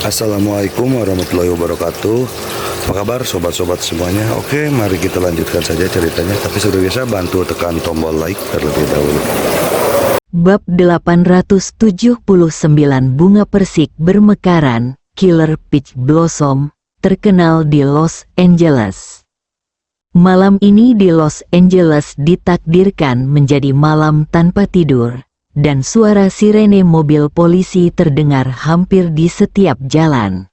Assalamualaikum warahmatullahi wabarakatuh. Apa kabar sobat-sobat semuanya? Oke, mari kita lanjutkan saja ceritanya. Tapi seperti biasa bantu tekan tombol like terlebih dahulu. Bab 879 Bunga Persik Bermekaran, Killer Peach Blossom, terkenal di Los Angeles. Malam ini di Los Angeles ditakdirkan menjadi malam tanpa tidur, dan suara sirene mobil polisi terdengar hampir di setiap jalan.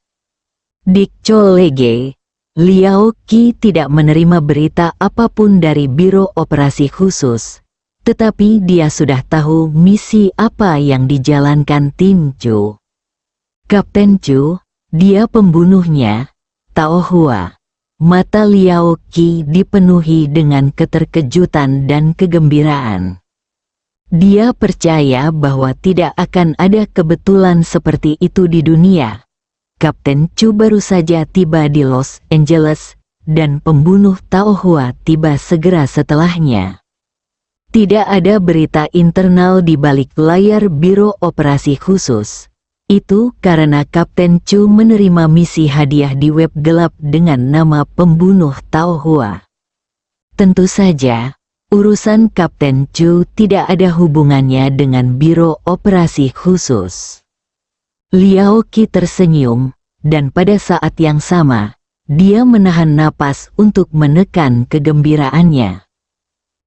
Dick Cholege, Liao Qi tidak menerima berita apapun dari Biro Operasi Khusus, tetapi dia sudah tahu misi apa yang dijalankan tim Chu. Kapten Chu, dia pembunuhnya, Tao Hua. Mata Liao Qi dipenuhi dengan keterkejutan dan kegembiraan. Dia percaya bahwa tidak akan ada kebetulan seperti itu di dunia. Kapten Chu baru saja tiba di Los Angeles, dan pembunuh Tao Hua tiba segera setelahnya. Tidak ada berita internal di balik layar Biro Operasi Khusus. Itu karena Kapten Chu menerima misi hadiah di web gelap dengan nama pembunuh Tao Hua. Tentu saja, urusan Kapten Chu tidak ada hubungannya dengan Biro Operasi Khusus. Liao Qi tersenyum, dan pada saat yang sama, dia menahan napas untuk menekan kegembiraannya.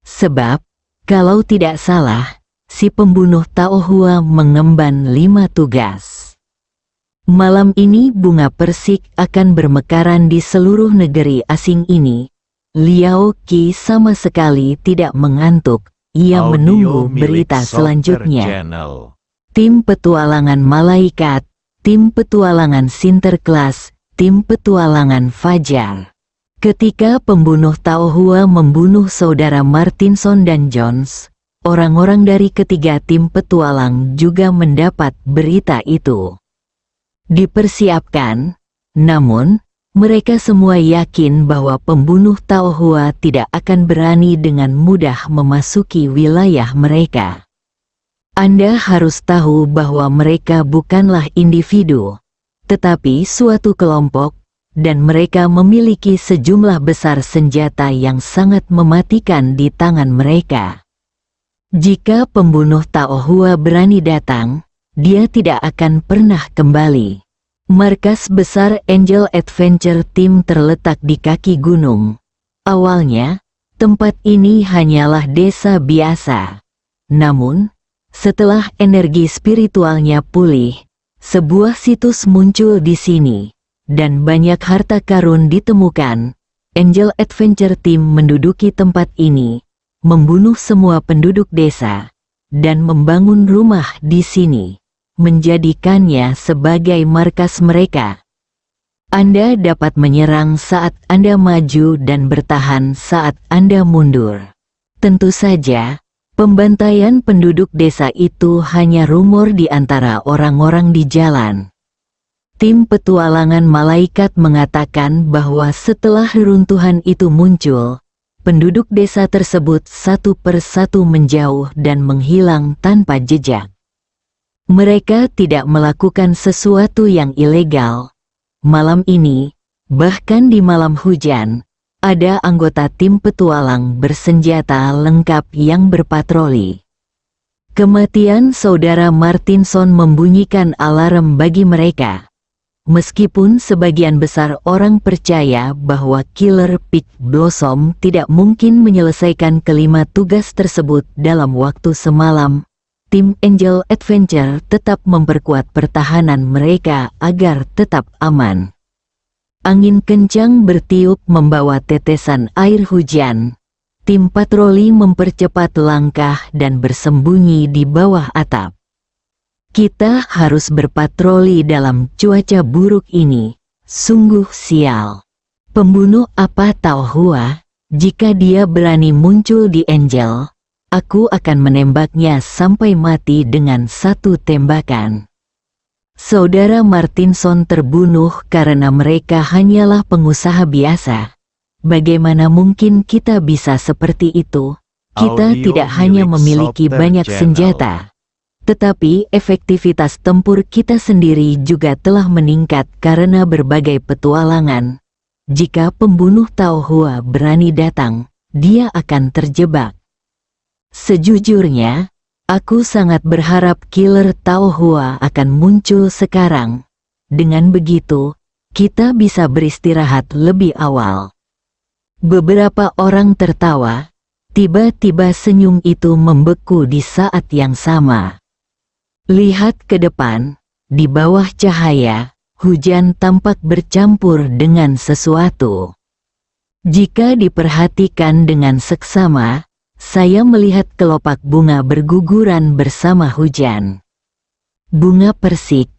Sebab, kalau tidak salah, si pembunuh Tao Hua mengemban 5 tugas. Malam ini bunga persik akan bermekaran di seluruh negeri asing ini. Liao Qi sama sekali tidak mengantuk, ia menunggu berita selanjutnya. Tim petualangan malaikat, tim petualangan Sinterklas, tim petualangan Fajar. Ketika pembunuh Tao Hua membunuh saudara Martinson dan Jones, orang-orang dari ketiga tim petualang juga mendapat berita itu. Dipersiapkan, namun, mereka semua yakin bahwa pembunuh Tao Hua tidak akan berani dengan mudah memasuki wilayah mereka. Anda harus tahu bahwa mereka bukanlah individu, tetapi suatu kelompok, dan mereka memiliki sejumlah besar senjata yang sangat mematikan di tangan mereka. Jika pembunuh Tao Hua berani datang, dia tidak akan pernah kembali. Markas besar Angel Adventure Team terletak di kaki gunung. Awalnya, tempat ini hanyalah desa biasa. Namun, setelah energi spiritualnya pulih, sebuah situs muncul di sini, dan banyak harta karun ditemukan. Angel Adventure Team menduduki tempat ini, membunuh semua penduduk desa, dan membangun rumah di sini, menjadikannya sebagai markas mereka. Anda dapat menyerang saat Anda maju dan bertahan saat Anda mundur. Tentu saja, pembantaian penduduk desa itu hanya rumor di antara orang-orang di jalan. Tim petualangan malaikat mengatakan bahwa setelah reruntuhan itu muncul, penduduk desa tersebut satu persatu menjauh dan menghilang tanpa jejak. Mereka tidak melakukan sesuatu yang ilegal. Malam ini, bahkan di malam hujan, ada anggota tim petualang bersenjata lengkap yang berpatroli. Kematian saudara Martinson membunyikan alarm bagi mereka. Meskipun sebagian besar orang percaya bahwa Killer Peach Blossom tidak mungkin menyelesaikan kelima tugas tersebut dalam waktu semalam, tim Angel Adventure tetap memperkuat pertahanan mereka agar tetap aman. Angin kencang bertiup membawa tetesan air hujan. Tim patroli mempercepat langkah dan bersembunyi di bawah atap. Kita harus berpatroli dalam cuaca buruk ini. Sungguh sial. Pembunuh apa Tao Hua? Jika dia berani muncul di Angel, aku akan menembaknya sampai mati dengan satu tembakan. Saudara Martinson terbunuh karena mereka hanyalah pengusaha biasa. Bagaimana mungkin kita bisa seperti itu? Kita tidak hanya memiliki banyak senjata, Tetapi efektivitas tempur kita sendiri juga telah meningkat karena berbagai petualangan. Jika pembunuh Tao Hua berani datang, dia akan terjebak. Sejujurnya, aku sangat berharap killer Tao Hua akan muncul sekarang. Dengan begitu, kita bisa beristirahat lebih awal. Beberapa orang tertawa. Tiba-tiba senyum itu membeku di saat yang sama. Lihat ke depan, di bawah cahaya, hujan tampak bercampur dengan sesuatu. Jika diperhatikan dengan seksama, saya melihat kelopak bunga berguguran bersama hujan. Bunga persik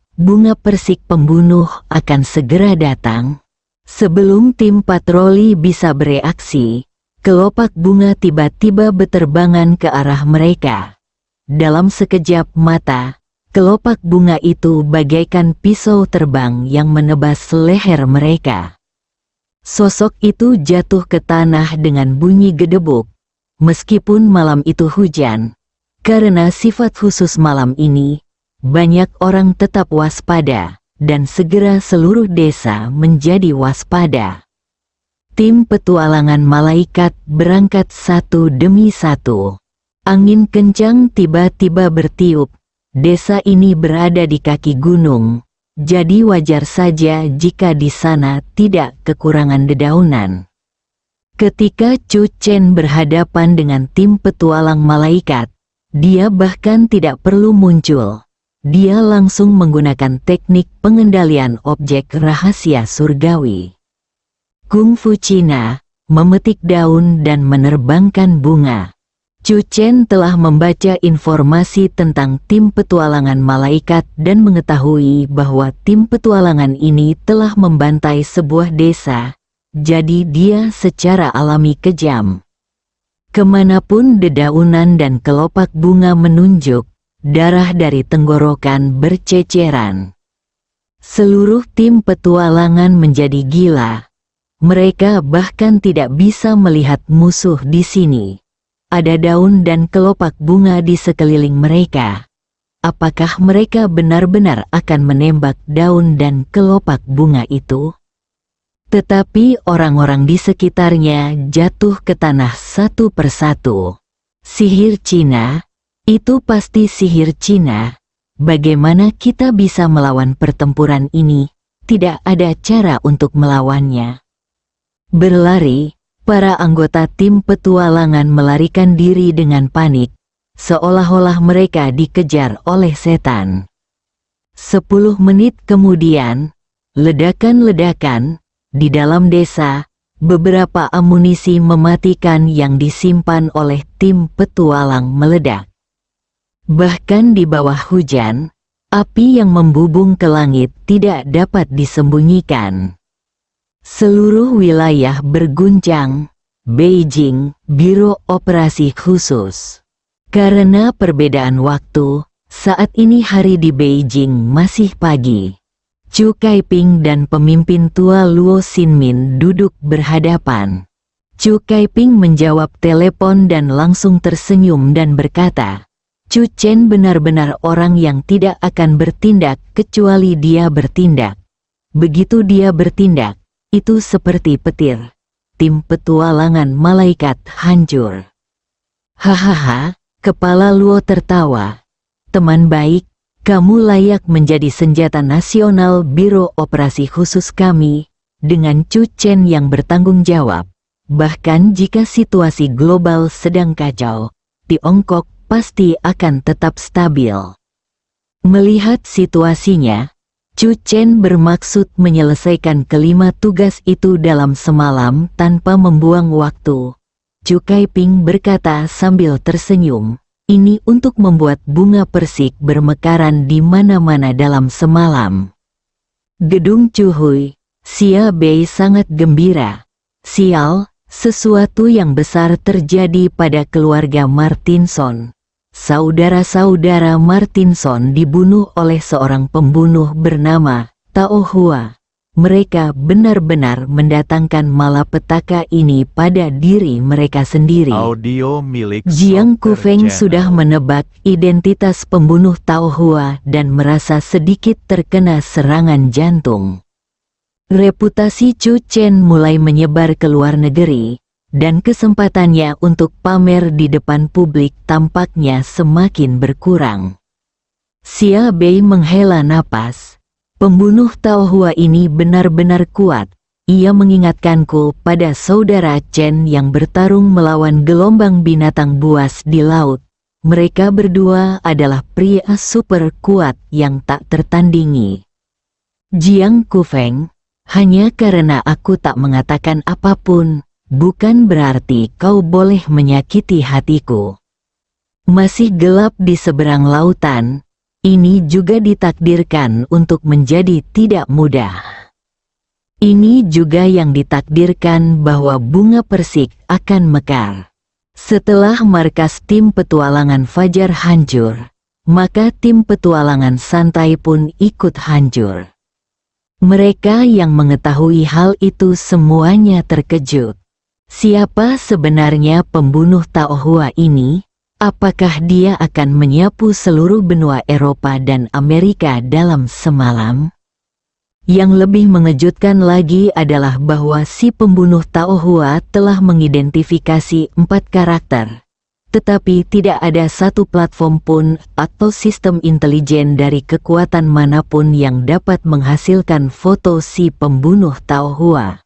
pembunuh akan segera datang. Sebelum tim patroli bisa bereaksi, kelopak bunga tiba-tiba berterbangan ke arah mereka. Dalam sekejap mata, kelopak bunga itu bagaikan pisau terbang yang menebas leher mereka. Sosok itu jatuh ke tanah dengan bunyi gedebuk. Meskipun malam itu hujan, karena sifat khusus malam ini, banyak orang tetap waspada, dan segera seluruh desa menjadi waspada. Tim petualangan malaikat berangkat satu demi satu. Angin kencang tiba-tiba bertiup. Desa ini berada di kaki gunung, jadi wajar saja jika di sana tidak kekurangan dedaunan. Ketika Chu Chen berhadapan dengan tim petualang malaikat, dia bahkan tidak perlu muncul. Dia langsung menggunakan teknik pengendalian objek rahasia surgawi. Kungfu Cina, memetik daun dan menerbangkan bunga. Chu Chen telah membaca informasi tentang tim petualangan malaikat dan mengetahui bahwa tim petualangan ini telah membantai sebuah desa, jadi dia secara alami kejam. Kemanapun dedaunan dan kelopak bunga menunjuk, darah dari tenggorokan berceceran. Seluruh tim petualangan menjadi gila. Mereka bahkan tidak bisa melihat musuh di sini. Ada daun dan kelopak bunga di sekeliling mereka. Apakah mereka benar-benar akan menembak daun dan kelopak bunga itu? Tetapi orang-orang di sekitarnya jatuh ke tanah satu persatu. Sihir Cina, itu pasti sihir Cina. Bagaimana kita bisa melawan pertempuran ini? Tidak ada cara untuk melawannya. Berlari. Para anggota tim petualangan melarikan diri dengan panik, seolah-olah mereka dikejar oleh setan. 10 menit kemudian, ledakan-ledakan, di dalam desa, beberapa amunisi mematikan yang disimpan oleh tim petualang meledak. Bahkan di bawah hujan, api yang membubung ke langit tidak dapat disembunyikan. Seluruh wilayah berguncang. Beijing, Biro Operasi Khusus. Karena perbedaan waktu, saat ini hari di Beijing masih pagi. Chu Kaiping dan pemimpin tua Luo Xinmin duduk berhadapan. Chu Kaiping menjawab telepon dan langsung tersenyum dan berkata, Chu Chen benar-benar orang yang tidak akan bertindak kecuali dia bertindak. Begitu dia bertindak, itu seperti petir. Tim petualangan malaikat hancur. Hahaha, kepala Luo tertawa. Teman baik, kamu layak menjadi senjata nasional Biro Operasi Khusus kami, dengan Chu Chen yang bertanggung jawab. Bahkan jika situasi global sedang kacau, Tiongkok pasti akan tetap stabil. Melihat situasinya, Chu Chen bermaksud menyelesaikan kelima tugas itu dalam semalam tanpa membuang waktu. Chu Kaiping berkata sambil tersenyum, ini untuk membuat bunga persik bermekaran di mana-mana dalam semalam. Gedung Chuhui, Xia Bei sangat gembira. Sial, sesuatu yang besar terjadi pada keluarga Martinson. Saudara-saudara Martinson dibunuh oleh seorang pembunuh bernama Tao Hua. mereka benar-benar mendatangkan malapetaka ini pada diri mereka sendiri. Audio milik Jiang Soper Kufeng Channel. sudah menebak identitas pembunuh Tao Hua dan merasa sedikit terkena serangan jantung. Reputasi Chu Chen mulai menyebar ke luar negeri, dan kesempatannya untuk pamer di depan publik tampaknya semakin berkurang. Xia Bei menghela napas. Pembunuh Tao Hua ini benar-benar kuat. Ia mengingatkanku pada saudara Chen yang bertarung melawan gelombang binatang buas di laut. Mereka berdua adalah pria super kuat yang tak tertandingi. Jiang Kufeng, hanya karena aku tak mengatakan apapun, bukan berarti kau boleh menyakiti hatiku. Masih gelap di seberang lautan. Ini juga ditakdirkan untuk menjadi tidak mudah. Ini juga yang ditakdirkan bahwa bunga persik akan mekar. Setelah markas tim petualangan Fajar hancur, maka tim petualangan santai pun ikut hancur. Mereka yang mengetahui hal itu semuanya terkejut. Siapa sebenarnya pembunuh Tao Hua ini? Apakah dia akan menyapu seluruh benua Eropa dan Amerika dalam semalam? Yang lebih mengejutkan lagi adalah bahwa si pembunuh Tao Hua telah mengidentifikasi 4 karakter. Tetapi tidak ada satu platform pun atau sistem intelijen dari kekuatan manapun yang dapat menghasilkan foto si pembunuh Tao Hua.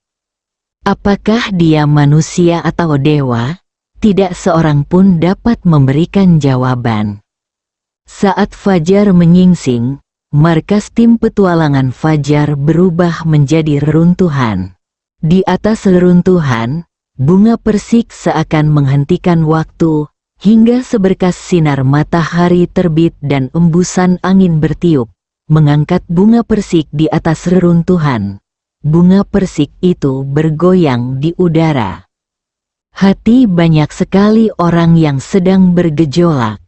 Apakah dia manusia atau dewa? Tidak seorang pun dapat memberikan jawaban. Saat Fajar menyingsing, markas tim petualangan Fajar berubah menjadi reruntuhan. Di atas reruntuhan, bunga persik seakan menghentikan waktu, hingga seberkas sinar matahari terbit dan embusan angin bertiup, mengangkat bunga persik di atas reruntuhan. Bunga persik itu bergoyang di udara. Hati banyak sekali orang yang sedang bergejolak.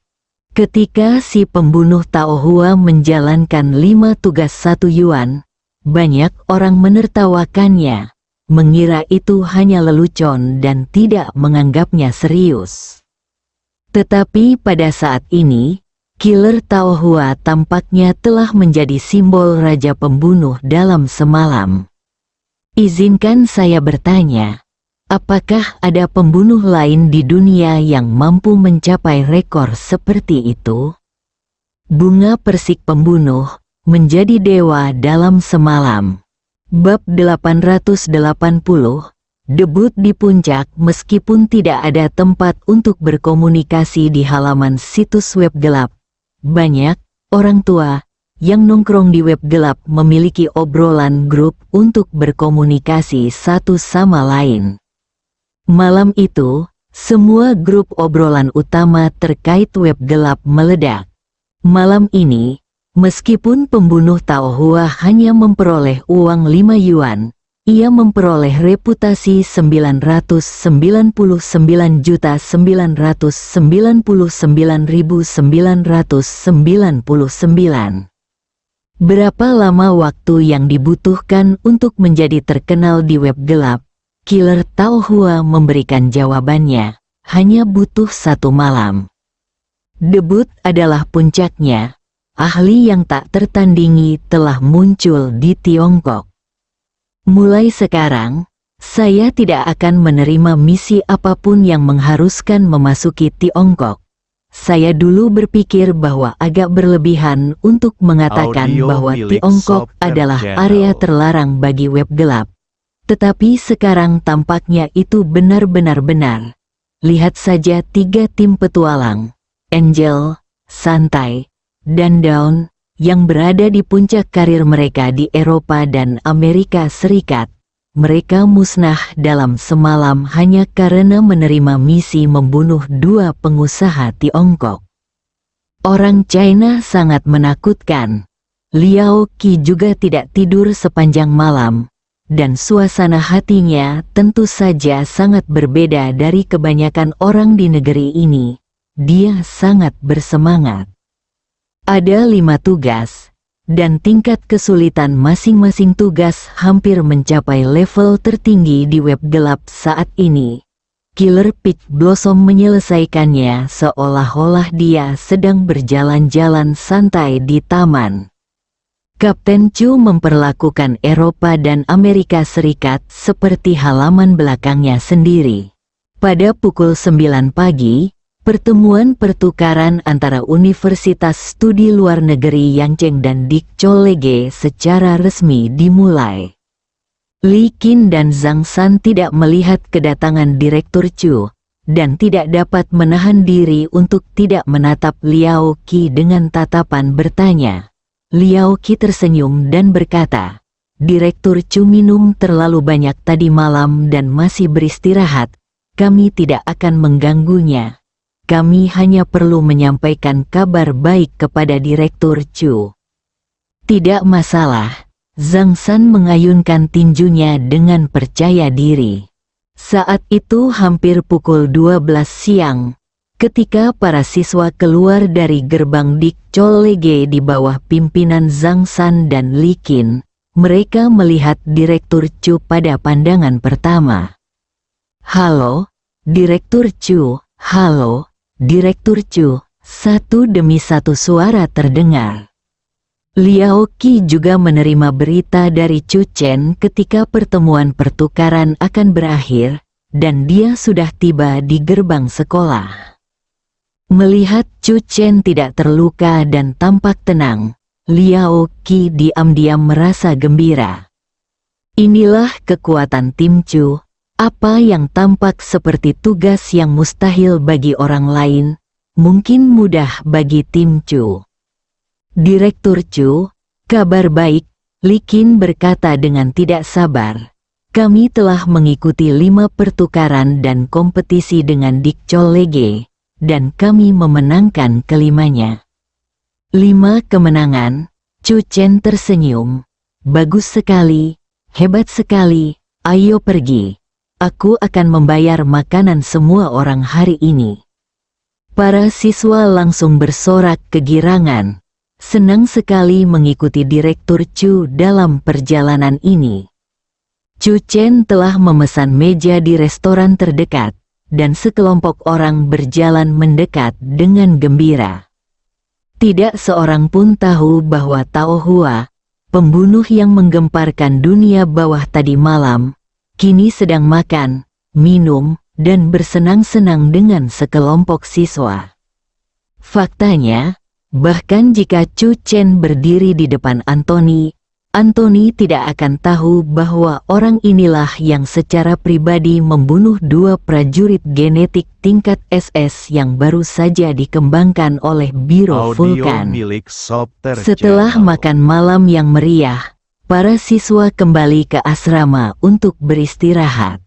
Ketika si pembunuh Tao Hua menjalankan 5 tugas 1 yuan, banyak orang menertawakannya, mengira itu hanya lelucon dan tidak menganggapnya serius. Tetapi pada saat ini, killer Tao Hua tampaknya telah menjadi simbol raja pembunuh dalam semalam. Izinkan saya bertanya. Apakah ada pembunuh lain di dunia yang mampu mencapai rekor seperti itu? Bunga persik pembunuh menjadi dewa dalam semalam. Bab 880, debut di puncak. Meskipun tidak ada tempat untuk berkomunikasi di halaman situs web gelap, banyak orang tua yang nongkrong di web gelap memiliki obrolan grup untuk berkomunikasi satu sama lain. Malam itu, semua grup obrolan utama terkait web gelap meledak. Malam ini, meskipun pembunuh Tao Hua hanya memperoleh uang 5 yuan, ia memperoleh reputasi 999.999.999. Berapa lama waktu yang dibutuhkan untuk menjadi terkenal di web gelap? Killer Tao Hua memberikan jawabannya, hanya butuh 1 malam. Debut adalah puncaknya. Ahli yang tak tertandingi telah muncul di Tiongkok. Mulai sekarang, saya tidak akan menerima misi apapun yang mengharuskan memasuki Tiongkok. Saya dulu berpikir bahwa agak berlebihan untuk mengatakan Audio bahwa milik Tiongkok Soper adalah Channel. area terlarang bagi web gelap. Tetapi sekarang tampaknya itu benar-benar benar. Lihat saja 3 tim petualang, Angel, Santai, dan Dawn, yang berada di puncak karir mereka di Eropa dan Amerika Serikat. Mereka musnah dalam semalam hanya karena menerima misi membunuh 2 pengusaha Tiongkok. Orang China sangat menakutkan. Liao Qi juga tidak tidur sepanjang malam. Dan suasana hatinya tentu saja sangat berbeda dari kebanyakan orang di negeri ini. Dia sangat bersemangat. Ada 5 tugas, dan tingkat kesulitan masing-masing tugas hampir mencapai level tertinggi di web gelap saat ini. Killer Peach Blossom menyelesaikannya seolah-olah dia sedang berjalan-jalan santai di taman. Kapten Chu memperlakukan Eropa dan Amerika Serikat seperti halaman belakangnya sendiri. Pada pukul 9 pagi, pertemuan pertukaran antara Universitas Studi Luar Negeri Yangcheng dan Dick Chollege secara resmi dimulai. Li Qin dan Zhang San tidak melihat kedatangan Direktur Chu, dan tidak dapat menahan diri untuk tidak menatap Liao Qi dengan tatapan bertanya. Liao Qi tersenyum dan berkata, "Direktur Chu minum terlalu banyak tadi malam dan masih beristirahat. Kami tidak akan mengganggunya. Kami hanya perlu menyampaikan kabar baik kepada Direktur Chu." "Tidak masalah." Zhang San mengayunkan tinjunya dengan percaya diri. Saat itu hampir pukul 12 siang, ketika para siswa keluar dari gerbang Dick Chollege di bawah pimpinan Zhang San dan Li Qin, mereka melihat Direktur Chu pada pandangan pertama. "Halo, Direktur Chu, halo, Direktur Chu," satu demi satu suara terdengar. Liao Qi juga menerima berita dari Chu Chen ketika pertemuan pertukaran akan berakhir, dan dia sudah tiba di gerbang sekolah. Melihat Chu Chen tidak terluka dan tampak tenang, Liao Qi diam-diam merasa gembira. Inilah kekuatan tim Chu, apa yang tampak seperti tugas yang mustahil bagi orang lain, mungkin mudah bagi tim Chu. "Direktur Chu, kabar baik," Li Qin berkata dengan tidak sabar. "Kami telah mengikuti 5 pertukaran dan kompetisi dengan Dick Chollege, dan kami memenangkan kelimanya." 5 kemenangan, Chu Chen tersenyum. "Bagus sekali, hebat sekali, ayo pergi. Aku akan membayar makanan semua orang hari ini." Para siswa langsung bersorak kegirangan. Senang sekali mengikuti Direktur Chu dalam perjalanan ini. Chu Chen telah memesan meja di restoran terdekat, dan sekelompok orang berjalan mendekat dengan gembira. Tidak seorang pun tahu bahwa Tao Hua, pembunuh yang menggemparkan dunia bawah tadi malam, kini sedang makan, minum, dan bersenang-senang dengan sekelompok siswa. Faktanya, bahkan jika Chu Chen berdiri di depan Anthony tidak akan tahu bahwa orang inilah yang secara pribadi membunuh 2 prajurit genetik tingkat SS yang baru saja dikembangkan oleh Biro Vulkan. Setelah makan malam yang meriah, para siswa kembali ke asrama untuk beristirahat.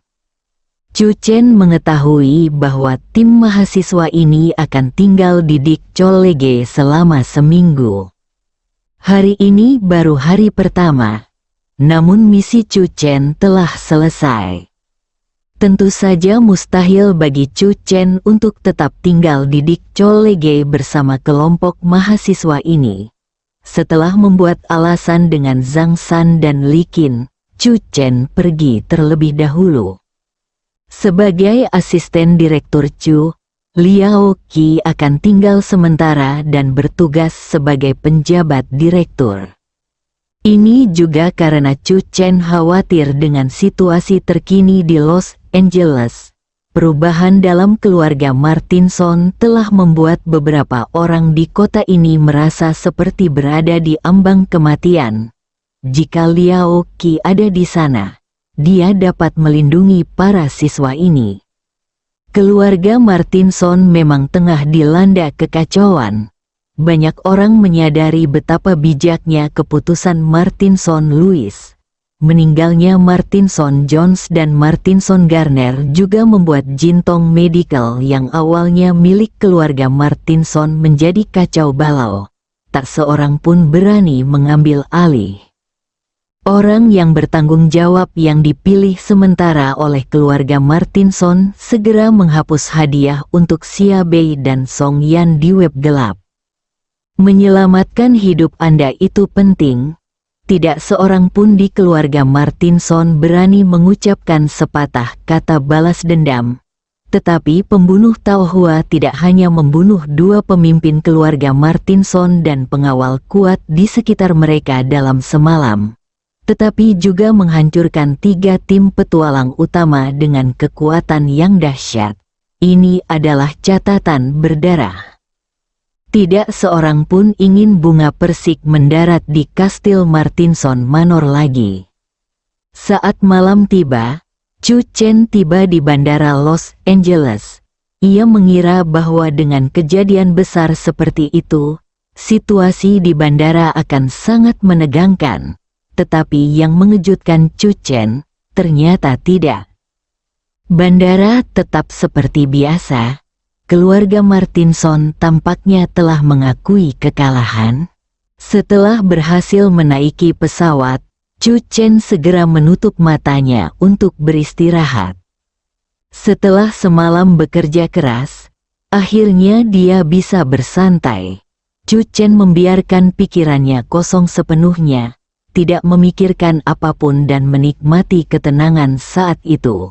Chu Chen mengetahui bahwa tim mahasiswa ini akan tinggal di Dick Chollege selama seminggu. Hari ini baru hari pertama, namun misi Chu Chen telah selesai. Tentu saja mustahil bagi Chu Chen untuk tetap tinggal di Dick Chollege bersama kelompok mahasiswa ini. Setelah membuat alasan dengan Zhang San dan Li Qin, Chu Chen pergi terlebih dahulu. Sebagai asisten Direktur Chu, Liao Qi akan tinggal sementara dan bertugas sebagai penjabat direktur. Ini juga karena Chu Chen khawatir dengan situasi terkini di Los Angeles. Perubahan dalam keluarga Martinson telah membuat beberapa orang di kota ini merasa seperti berada di ambang kematian. Jika Liao Qi ada di sana, dia dapat melindungi para siswa ini. Keluarga Martinson memang tengah dilanda kekacauan. Banyak orang menyadari betapa bijaknya keputusan Martinson Lewis. Meninggalnya Martinson Jones dan Martinson Garner juga membuat Jintong Medical yang awalnya milik keluarga Martinson menjadi kacau balau. Tak seorang pun berani mengambil alih. Orang yang bertanggung jawab yang dipilih sementara oleh keluarga Martinson segera menghapus hadiah untuk Xia Bei dan Song Yan di web gelap. Menyelamatkan hidup Anda itu penting. Tidak seorang pun di keluarga Martinson berani mengucapkan sepatah kata balas dendam. Tetapi pembunuh Taohua tidak hanya membunuh dua pemimpin keluarga Martinson dan pengawal kuat di sekitar mereka dalam semalam, tetapi juga menghancurkan 3 tim petualang utama dengan kekuatan yang dahsyat. Ini adalah catatan berdarah. Tidak seorang pun ingin bunga persik mendarat di Kastil Martinson Manor lagi. Saat malam tiba, Chu Chen tiba di Bandara Los Angeles. Ia mengira bahwa dengan kejadian besar seperti itu, situasi di bandara akan sangat menegangkan. Tetapi yang mengejutkan Chu Chen, ternyata tidak. Bandara tetap seperti biasa. Keluarga Martinson tampaknya telah mengakui kekalahan. Setelah berhasil menaiki pesawat, Chu Chen segera menutup matanya untuk beristirahat. Setelah semalam bekerja keras, akhirnya dia bisa bersantai. Chu Chen membiarkan pikirannya kosong sepenuhnya, tidak memikirkan apapun dan menikmati ketenangan saat itu.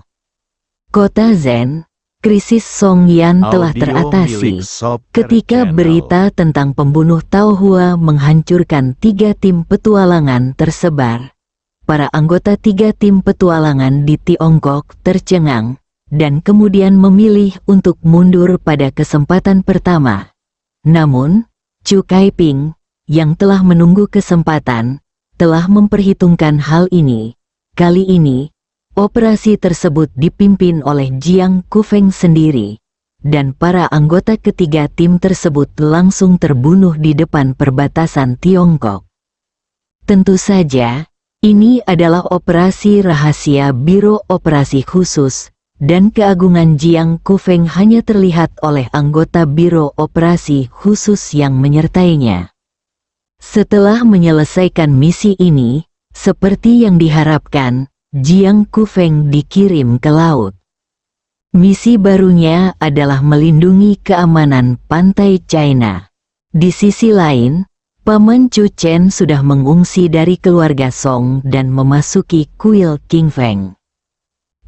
Kota Zen, krisis Song Yan telah teratasi. Ketika berita tentang pembunuh Taohua menghancurkan 3 tim petualangan tersebar, para anggota 3 tim petualangan di Tiongkok tercengang, dan kemudian memilih untuk mundur pada kesempatan pertama. Namun, Chu Kaiping, yang telah menunggu kesempatan, telah memperhitungkan hal ini. Kali ini, operasi tersebut dipimpin oleh Jiang Kufeng sendiri, dan para anggota ketiga tim tersebut langsung terbunuh di depan perbatasan Tiongkok. Tentu saja, ini adalah operasi rahasia Biro Operasi Khusus, dan keagungan Jiang Kufeng hanya terlihat oleh anggota Biro Operasi Khusus yang menyertainya. Setelah menyelesaikan misi ini, seperti yang diharapkan, Jiang Kufeng dikirim ke laut. Misi barunya adalah melindungi keamanan pantai China. Di sisi lain, Paman Chu Chen sudah mengungsi dari keluarga Song dan memasuki kuil King Feng.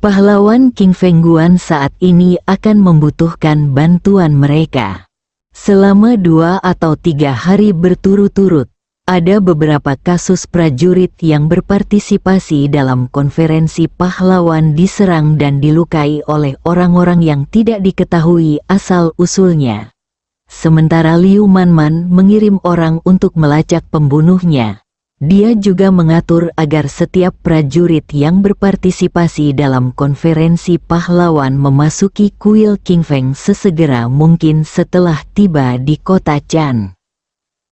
Pahlawan King Feng Guan saat ini akan membutuhkan bantuan mereka. Selama 2 atau 3 hari berturut-turut, ada beberapa kasus prajurit yang berpartisipasi dalam konferensi pahlawan diserang dan dilukai oleh orang-orang yang tidak diketahui asal-usulnya. Sementara Liu Manman mengirim orang untuk melacak pembunuhnya. Dia juga mengatur agar setiap prajurit yang berpartisipasi dalam konferensi pahlawan memasuki kuil King Feng sesegera mungkin setelah tiba di kota Chan.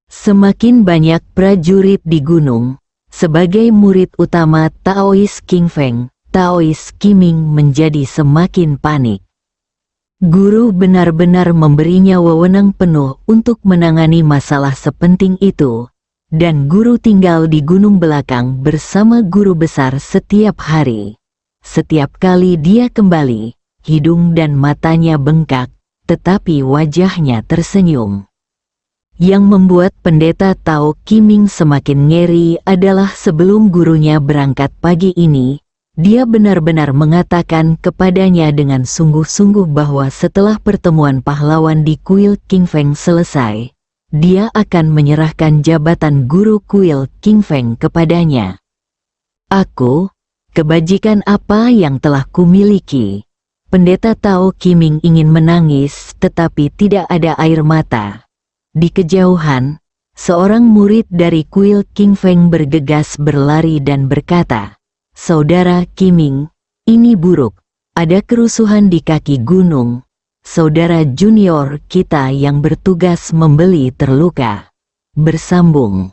Semakin banyak prajurit di gunung, sebagai murid utama Taois King Feng, Taois Qiming menjadi semakin panik. Guru benar-benar memberinya wewenang penuh untuk menangani masalah sepenting itu, dan guru tinggal di gunung belakang bersama guru besar setiap hari. Setiap kali dia kembali, hidung dan matanya bengkak, tetapi wajahnya tersenyum. Yang membuat pendeta Tao Qiming semakin ngeri adalah sebelum gurunya berangkat pagi ini, dia benar-benar mengatakan kepadanya dengan sungguh-sungguh bahwa setelah pertemuan pahlawan di kuil King Feng selesai, dia akan menyerahkan jabatan guru kuil King Feng kepadanya. Aku, kebajikan apa yang telah kumiliki? Pendeta Tao Qiming ingin menangis tetapi tidak ada air mata. Di kejauhan, seorang murid dari kuil King Feng bergegas berlari dan berkata, "Saudara Qiming, ini buruk. Ada kerusuhan di kaki gunung. Saudara junior kita yang bertugas membeli terluka." Bersambung.